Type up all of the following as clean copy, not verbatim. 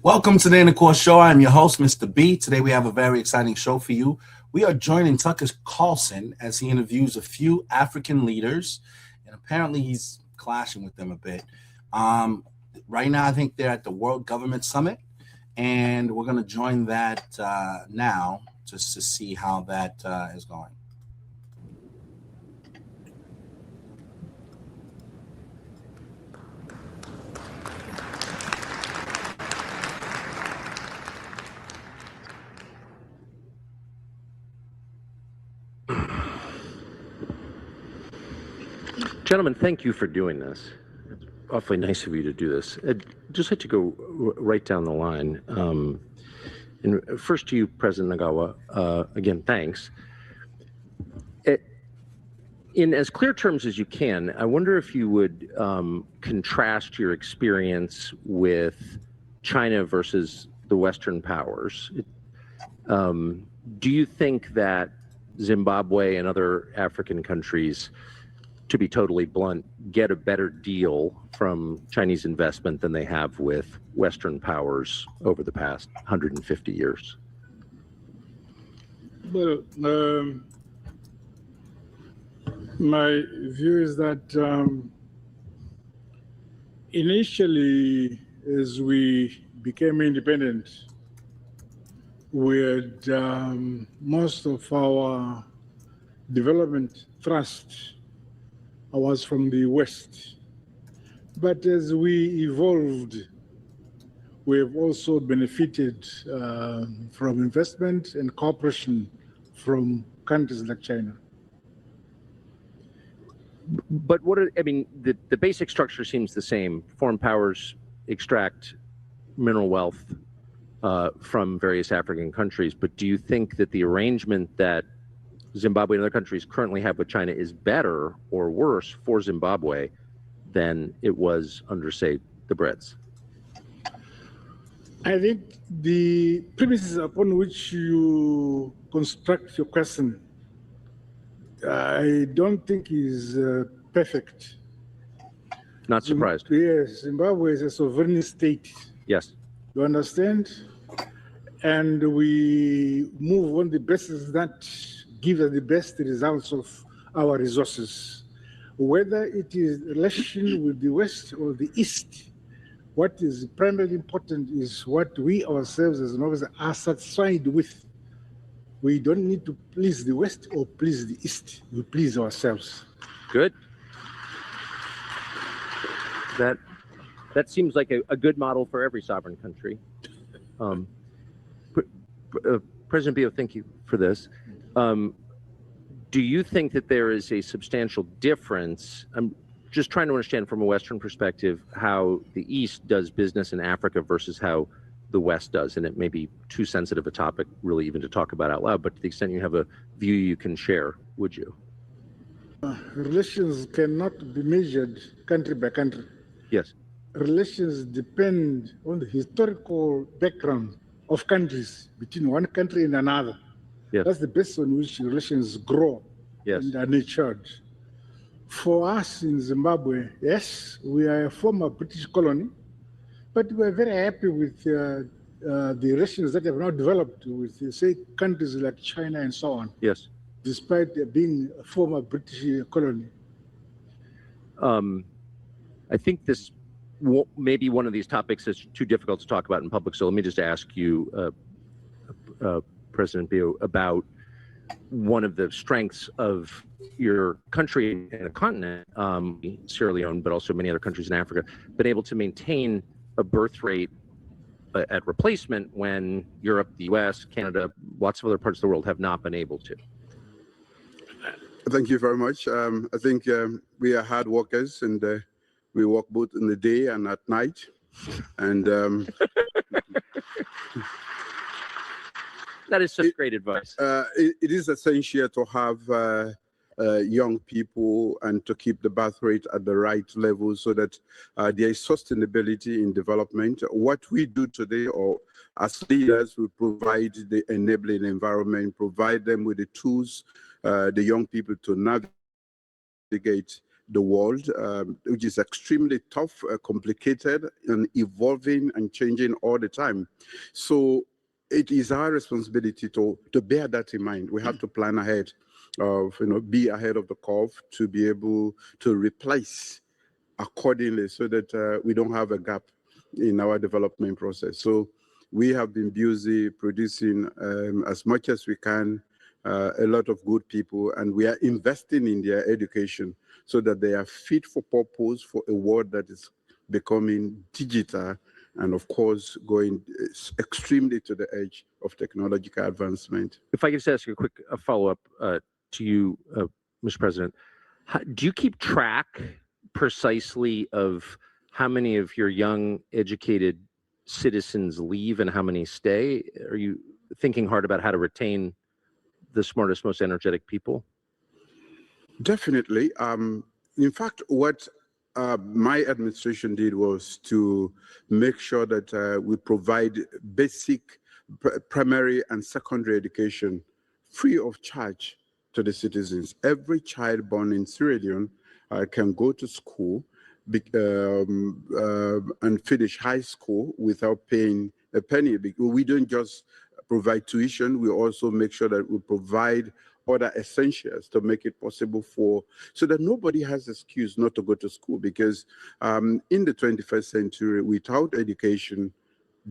Welcome to the In the Course Show. I'm your host, Mr. B. Today we have a very exciting show for you. We are joining Tucker Carlson as he interviews a few African leaders, and apparently he's clashing with them a bit. Right now, I think they're at the World Government Summit, and we're going to join that now just to see how that is going. Gentlemen, thank you for doing this. It's awfully nice of you to do this. I'd just like to go right down the line. And first to you, President Nagawa, again, thanks. In as clear terms as you can, I wonder if you would contrast your experience with China versus the Western powers. Do you think that Zimbabwe and other African countries, to be totally blunt, get a better deal from Chinese investment than they have with Western powers over the past 150 years? Well, my view is that initially, as we became independent, we had most of our development thrust was from the West. But as we evolved, we have also benefited from investment and cooperation from countries like China. But the basic structure seems the same. Foreign powers extract mineral wealth from various African countries. But do you think that the arrangement that Zimbabwe and other countries currently have with China is better or worse for Zimbabwe than it was under, say, the Brits? I think the premises upon which you construct your question, I don't think is perfect. Not surprised. Yes, Zimbabwe is a sovereign state. Yes. You understand? And we move on the basis that give us the best results of our resources. Whether it is relation with the West or the East, what is primarily important is what we ourselves as Zimbabweans are satisfied with. We don't need to please the West or please the East. We please ourselves. Good. That seems like a good model for every sovereign country. President Bio, thank you for this. Do you think that there is a substantial difference? I'm just trying to understand from a Western perspective how the East does business in Africa versus how the West does. And it may be too sensitive a topic really even to talk about out loud, but to the extent you have a view you can share, would you? Relations cannot be measured country by country. Yes. Relations depend on the historical background of countries between one country and another. Yes. That's the basis on which relations grow. Yes. And are nurtured. For us in Zimbabwe, yes, we are a former British colony, but we are very happy with the relations that have now developed with, say, countries like China and so on. Yes. Despite being a former British colony. I think this maybe one of these topics is too difficult to talk about in public, so let me just ask you, President Bio, about one of the strengths of your country and a continent, Sierra Leone, but also many other countries in Africa, been able to maintain a birth rate at replacement when Europe, the US, Canada, lots of other parts of the world have not been able to. Thank you very much. I think we are hard workers, and we work both in the day and at night. And that is such great advice. It is essential to have young people and to keep the birth rate at the right level so that there is sustainability in development. What we do today, or as leaders, we provide the enabling environment, provide them with the tools, the young people to navigate the world, which is extremely tough, complicated, and evolving and changing all the time. So it is our responsibility to bear that in mind. We have to plan ahead of, be ahead of the curve to be able to replace accordingly so that we don't have a gap in our development process. So we have been busy producing as much as we can, a lot of good people, and we are investing in their education so that they are fit for purpose for a world that is becoming digital and, of course, going extremely to the edge of technological advancement. If I could just ask you a quick follow-up to you, Mr. President, do you keep track precisely of how many of your young, educated citizens leave and how many stay? Are you thinking hard about how to retain the smartest, most energetic people? Definitely. In fact, what my administration did was to make sure that we provide basic primary and secondary education free of charge to the citizens. Every child born in Sierra Leone can go to school and finish high school without paying a penny. We don't just provide tuition, we also make sure that we provide other essentials to make it possible so that nobody has excuse not to go to school, because in the 21st century, without education,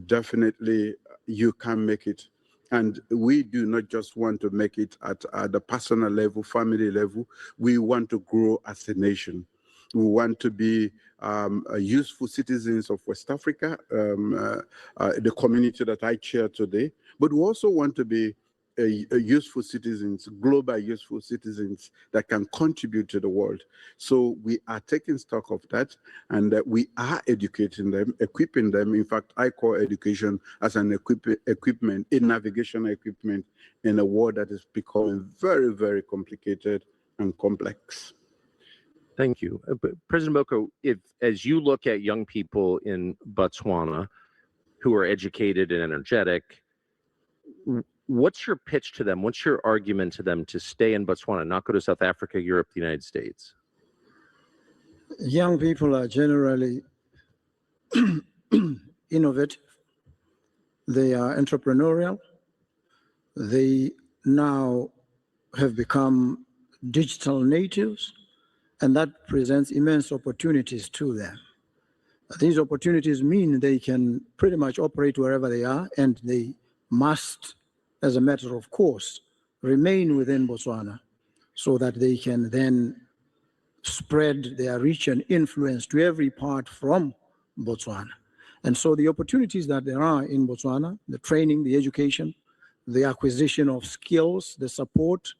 definitely you can make it. And we do not just want to make it at the personal level, family level. We want to grow as a nation. We want to be useful citizens of West Africa, the community that I chair today. But we also want to be useful citizens, global useful citizens that can contribute to the world. So we are taking stock of that, and we are educating them, equipping them. In fact, I call education as an equipment, a navigational equipment in a world that is becoming very, very complicated and complex. Thank you. President Boko, as you look at young people in Botswana who are educated and energetic, what's your pitch to them? What's your argument to them to stay in Botswana, not go to South Africa, Europe, the United States? Young people are generally innovative. They are entrepreneurial. They now have become digital natives, and that presents immense opportunities to them. These opportunities mean they can pretty much operate wherever they are, and they must, as a matter of course, remain within Botswana so that they can then spread their reach and influence to every part from Botswana. And so the opportunities that there are in Botswana, the training, the education, the acquisition of skills, the support,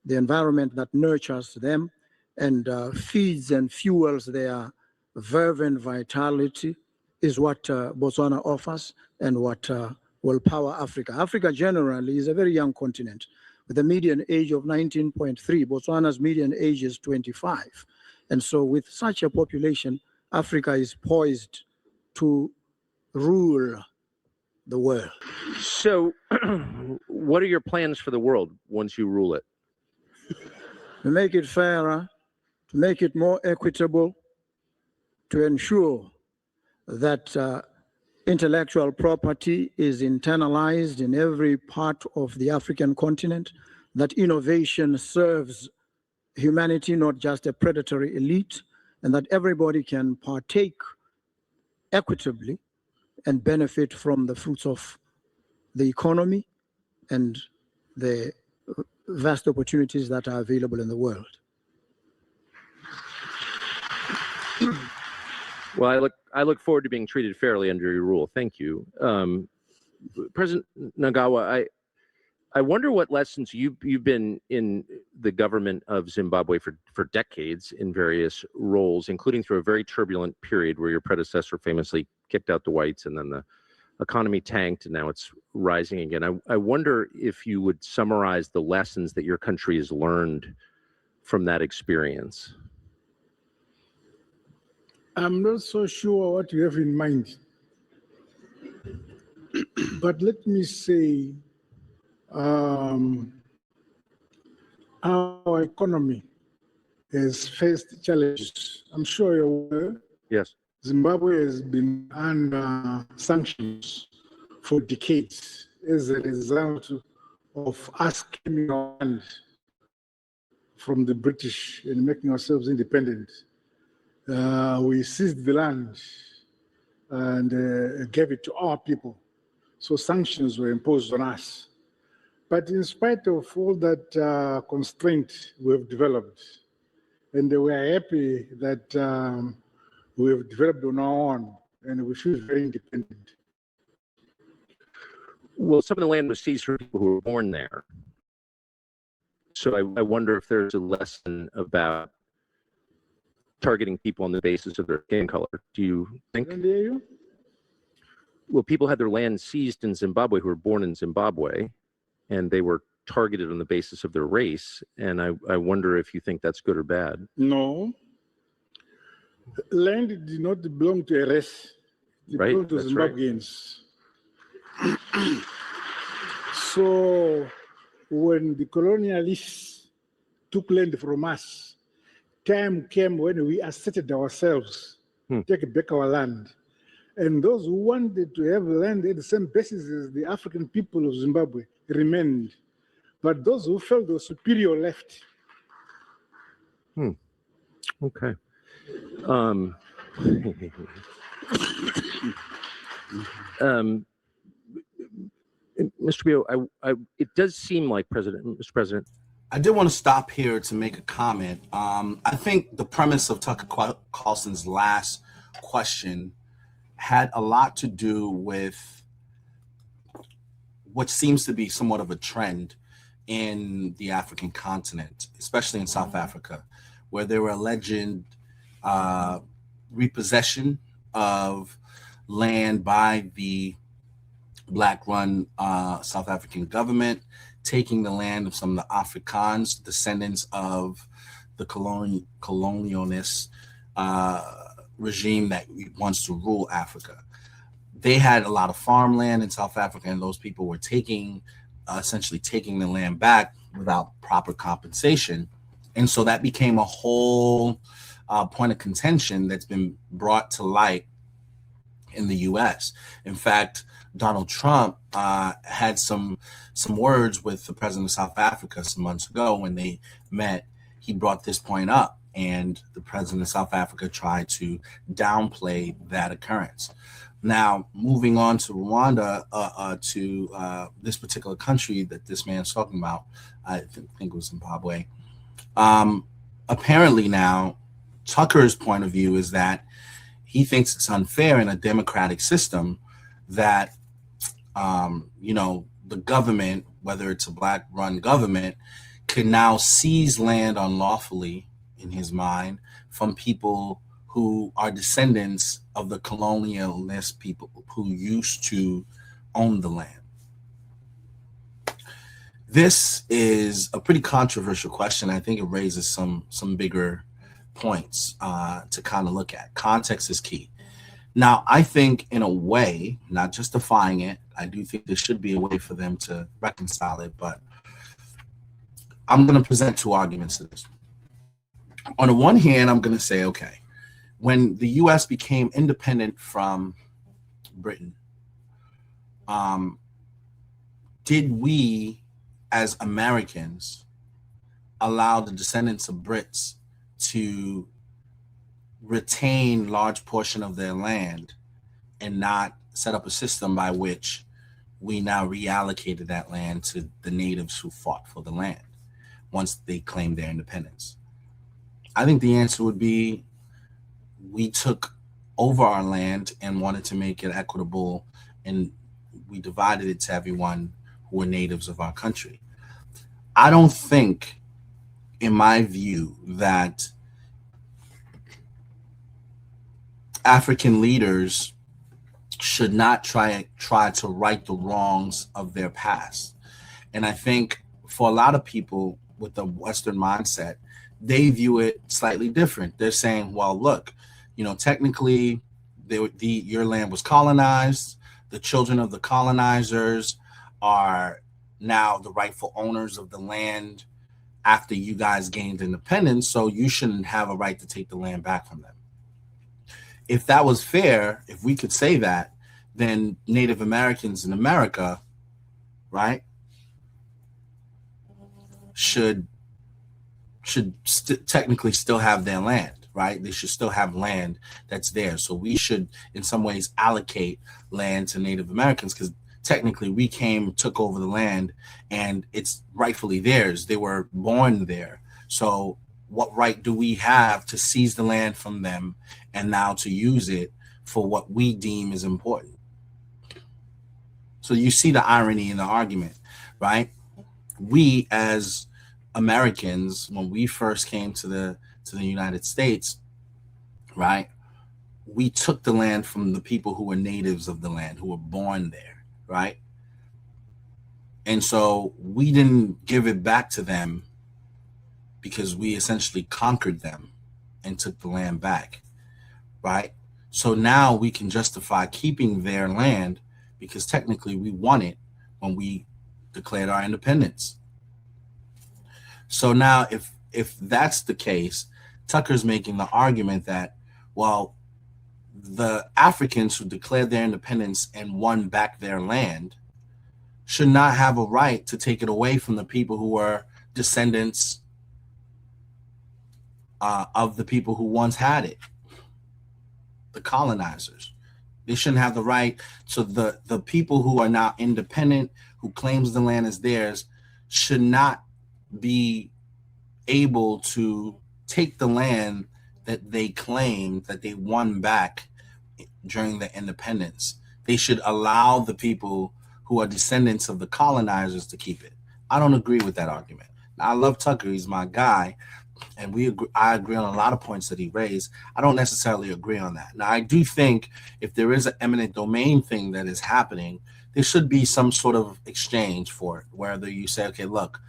the environment that nurtures them and feeds and fuels their verve and vitality is what Botswana offers and what will power Africa. Africa generally is a very young continent with a median age of 19.3. Botswana's median age is 25. And so with such a population, Africa is poised to rule the world. So what are your plans for the world once you rule it? To make it fairer, to make it more equitable, to ensure that intellectual property is internalized in every part of the African continent, that innovation serves humanity, not just a predatory elite, and that everybody can partake equitably and benefit from the fruits of the economy and the vast opportunities that are available in the world. Well, I look forward to being treated fairly under your rule. Thank you. President Nagawa, I wonder what lessons you've been in the government of Zimbabwe for decades in various roles, including through a very turbulent period where your predecessor famously kicked out the whites and then the economy tanked and now it's rising again. I wonder if you would summarize the lessons that your country has learned from that experience. I'm not so sure what you have in mind. But let me say, our economy has faced challenges. I'm sure you're aware. Yes. Zimbabwe has been under sanctions for decades as a result of us claiming our land from the British and making ourselves independent. We seized the land and gave it to our people. So sanctions were imposed on us. But in spite of all that constraint we have developed, and we are happy that we have developed on our own, and we feel very independent. Well, some of the land was seized for people who were born there. So I wonder if there's a lesson about targeting people on the basis of their skin color. Do you think? Can I hear you? Well, people had their land seized in Zimbabwe who were born in Zimbabwe, and they were targeted on the basis of their race. And I wonder if you think that's good or bad. No. Land did not belong to a race. It Right, belonged to that's right. Zimbabweans. So when the colonialists took land from us, time came when we asserted ourselves, take back our land. And those who wanted to have land at the same basis as the African people of Zimbabwe remained. But those who felt they were superior left. Okay. Mr. Bio, it does seem like Mr. President. I did want to stop here to make a comment. I think the premise of Tucker Carlson's last question had a lot to do with what seems to be somewhat of a trend in the African continent, especially in South Africa, where there were alleged repossession of land by the Black-run South African government, taking the land of some of the Afrikaans, descendants of the colonialist regime that wants to rule Africa. They had a lot of farmland in South Africa, and those people were essentially taking the land back without proper compensation. And so that became a whole point of contention that's been brought to light in the U.S. In fact, Donald Trump had some words with the president of South Africa some months ago when they met. He brought this point up, and the president of South Africa tried to downplay that occurrence. Now, moving on to Rwanda, to this particular country that this man's talking about, I think it was Zimbabwe. Apparently now, Tucker's point of view is that he thinks it's unfair in a democratic system that, the government, whether it's a Black-run government, can now seize land unlawfully, in his mind, from people who are descendants of the colonialist people who used to own the land. This is a pretty controversial question. I think it raises some bigger points to kind of look at. Context is key. Now, I think in a way, not justifying it, I do think there should be a way for them to reconcile it, but I'm going to present two arguments to this. On the one hand, I'm going to say, okay, when the U.S. became independent from Britain, did we, as Americans, allow the descendants of Brits to retain large portion of their land and not set up a system by which we now reallocated that land to the natives who fought for the land once they claimed their independence? I think the answer would be we took over our land and wanted to make it equitable, and we divided it to everyone who were natives of our country. I don't think, in my view, that African leaders should not try to right the wrongs of their past. And I think for a lot of people with the Western mindset, they view it slightly different. They're saying, well, look, technically your land was colonized. The children of the colonizers are now the rightful owners of the land after you guys gained independence, so you shouldn't have a right to take the land back from them. If that was fair, if we could say that, then Native Americans in America, right, should technically still have their land, right? They should still have land that's there. So we should, in some ways, allocate land to Native Americans, because technically we took over the land, and it's rightfully theirs. They were born there. So what right do we have to seize the land from them and now to use it for what we deem is important? So you see the irony in the argument, right? We as Americans, when we first came to the United States, right, we took the land from the people who were natives of the land, who were born there, right? And so we didn't give it back to them because we essentially conquered them and took the land back, right? So now we can justify keeping their land because technically we won it when we declared our independence. So now if that's the case, Tucker's making the argument that, well, the Africans who declared their independence and won back their land should not have a right to take it away from the people who were descendants of the people who once had it, the colonizers. They shouldn't have the right. So the people who are now independent, who claims the land as theirs, should not be able to take the land that they claimed, that they won back during the independence. They should allow the people who are descendants of the colonizers to keep it. I don't agree with that argument. Now, I love Tucker. He's my guy. And I agree on a lot of points that he raised. I don't necessarily agree on that. Now, I do think if there is an eminent domain thing that is happening, there should be some sort of exchange for it, whether you say, okay, look,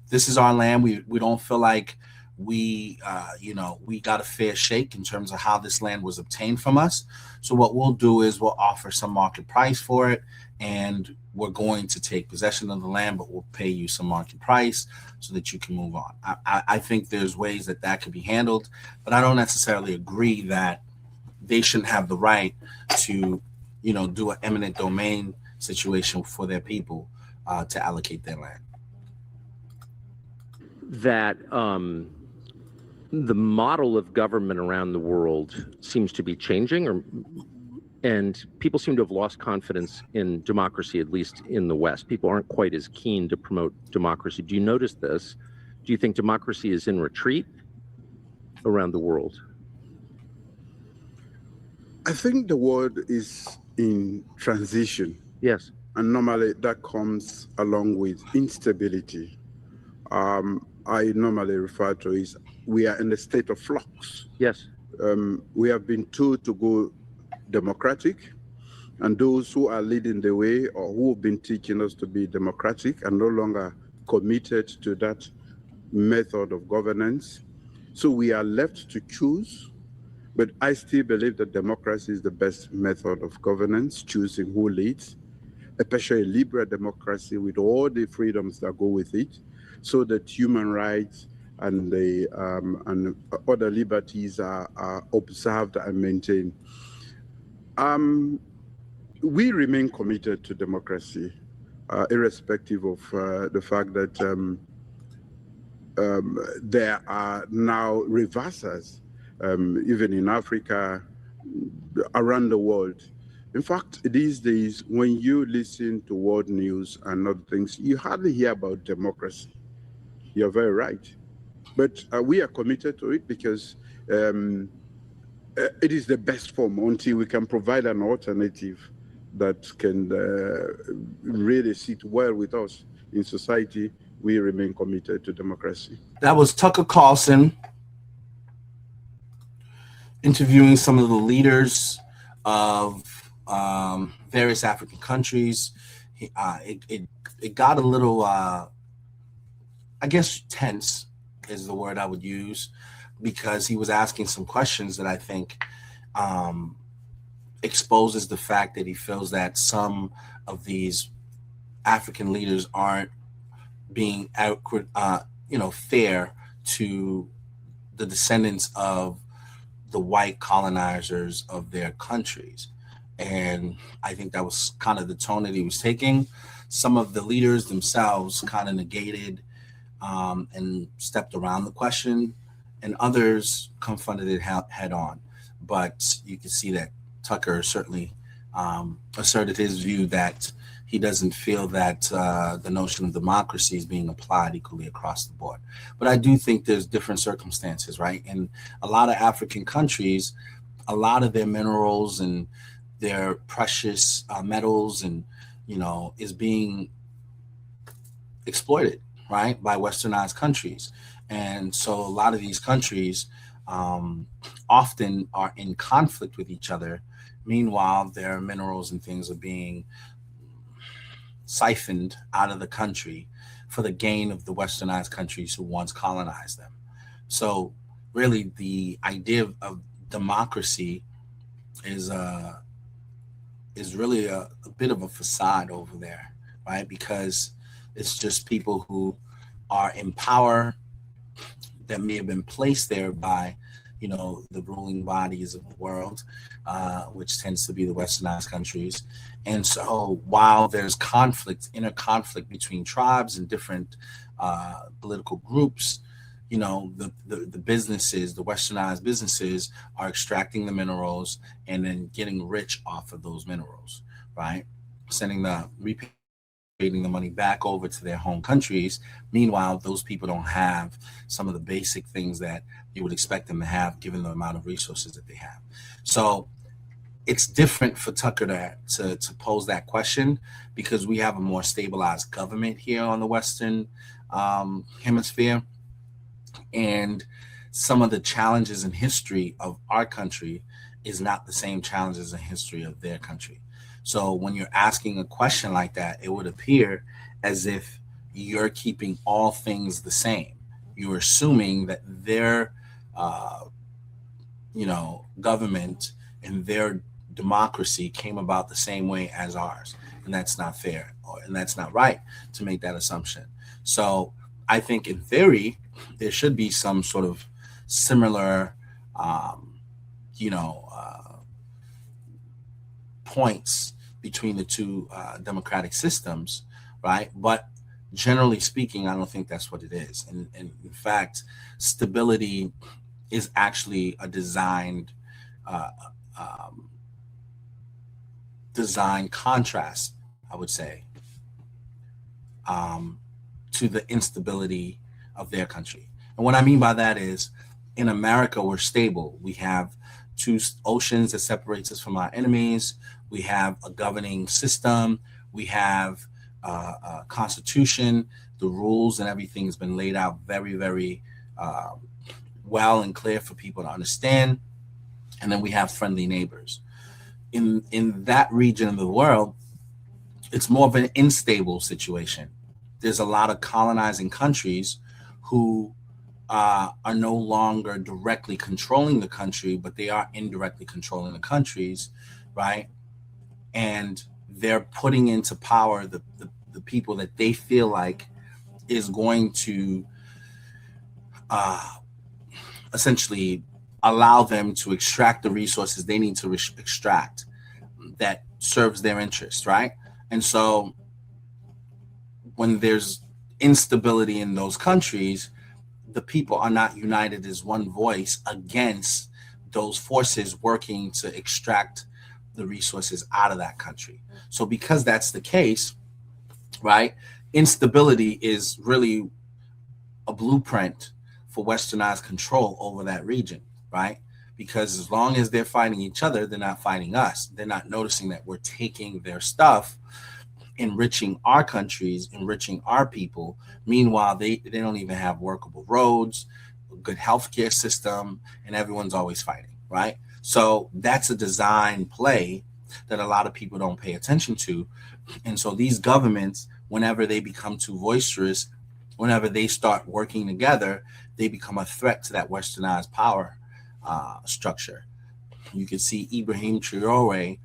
this is our land. We don't feel like we got a fair shake in terms of how this land was obtained from us. So what we'll do is we'll offer some market price for it, and we're going to take possession of the land, but we'll pay you some market price so that you can move on. I think there's ways that could be handled, but I don't necessarily agree that they shouldn't have the right to, do an eminent domain situation for their people to allocate their land. That the model of government around the world seems to be changing, and people seem to have lost confidence in democracy, at least in the West. People aren't quite as keen to promote democracy. Do you notice this? Do you think democracy is in retreat around the world? I think the world is in transition. Yes. And normally that comes along with instability. I normally refer to is we are in a state of flux. Yes. We have been told to go democratic, and those who are leading the way or who have been teaching us to be democratic are no longer committed to that method of governance. So we are left to choose, but I still believe that democracy is the best method of governance, choosing who leads, especially liberal democracy with all the freedoms that go with it, so that human rights and and other liberties are observed and maintained. We remain committed to democracy, irrespective of the fact that there are now reversers, even in Africa, around the world. In fact, these days, when you listen to world news and other things, you hardly hear about democracy. You're very right. But we are committed to it because it is the best form until we can provide an alternative that can really sit well with us in society. We remain committed to democracy. That was Tucker Carlson interviewing some of the leaders of various African countries. It got a little, I guess, tense is the word I would use, because he was asking some questions that I think exposes the fact that he feels that some of these African leaders aren't being fair to the descendants of the white colonizers of their countries. And I think that was kind of the tone that he was taking. Some of the leaders themselves kind of negated and stepped around the question, and others confronted it head on. But you can see that Tucker certainly asserted his view that he doesn't feel that the notion of democracy is being applied equally across the board. But I do think there's different circumstances, right? In a lot of African countries, a lot of their minerals and their precious metals and, is being exploited, right, by westernized countries. And so a lot of these countries often are in conflict with each other. Meanwhile, their minerals and things are being siphoned out of the country for the gain of the westernized countries who once colonized them. So really the idea of democracy is really a bit of a facade over there, right? Because it's just people who are in power that may have been placed there by, the ruling bodies of the world, which tends to be the westernized countries. And so while there's inner conflict between tribes and different political groups, the businesses, the westernized businesses are extracting the minerals and then getting rich off of those minerals, right? Repatriating the money back over to their home countries. Meanwhile, those people don't have some of the basic things that you would expect them to have given the amount of resources that they have. So it's different for Tucker to pose that question because we have a more stabilized government here on the Western hemisphere. And some of the challenges in history of our country is not the same challenges in history of their country. So when you're asking a question like that, it would appear as if you're keeping all things the same. You're assuming that their, government and their democracy came about the same way as ours. And that's not fair, and that's not right to make that assumption. So I think in theory, there should be some sort of similar, points between the two democratic systems, right? But generally speaking, I don't think that's what it is. And in fact, stability is actually a designed contrast, I would say, to the instability of their country. And what I mean by that is, in America, we're stable. We have two oceans that separates us from our enemies. We have a governing system. We have a constitution. The rules and everything has been laid out very, very well and clear for people to understand. And then we have friendly neighbors. In that region of the world, it's more of an unstable situation. There's a lot of colonizing countries who are no longer directly controlling the country, but they are indirectly controlling the countries, right? And they're putting into power the people that they feel like is going to essentially allow them to extract the resources they need to extract that serves their interest, right? And so when there's instability in those countries, the people are not united as one voice against those forces working to extract the resources out of that country. So because that's the case, right, instability is really a blueprint for westernized control over that region, right? Because as long as they're fighting each other, they're not fighting us. They're not noticing that we're taking their stuff, enriching our countries, enriching our people. Meanwhile, they don't even have workable roads, a good healthcare system, and everyone's always fighting, right? So that's a design play that a lot of people don't pay attention to. And so these governments, whenever they become too boisterous, whenever they start working together, they become a threat to that westernized power structure. You can see Ibrahim Traore,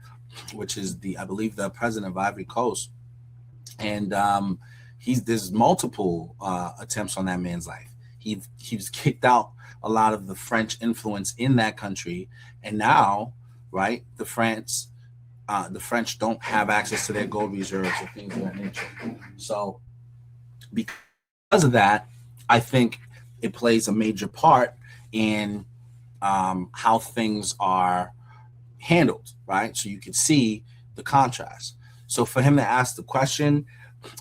which is I believe the president of Ivory Coast. And there's multiple attempts on that man's life. He was kicked out a lot of the French influence in that country, and now, right, the French don't have access to their gold reserves or things of that nature. So because of that, I think it plays a major part in how things are handled, right? So you can see the contrast. So for him to ask the question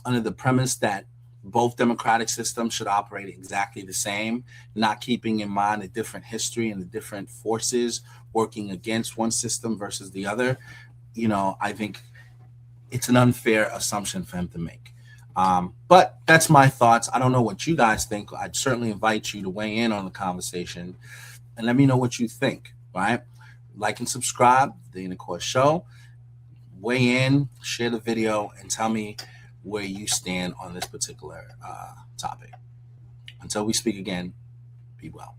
under the premise that both democratic systems should operate exactly the same, not keeping in mind the different history and the different forces working against one system versus the other, I think it's an unfair assumption for him to make. But that's my thoughts. I don't know what you guys think. I'd certainly invite you to weigh in on the conversation and let me know what you think, right? Like and subscribe, The Inner Core Show. Weigh in, share the video, and tell me where you stand on this particular topic. Until we speak again, be well.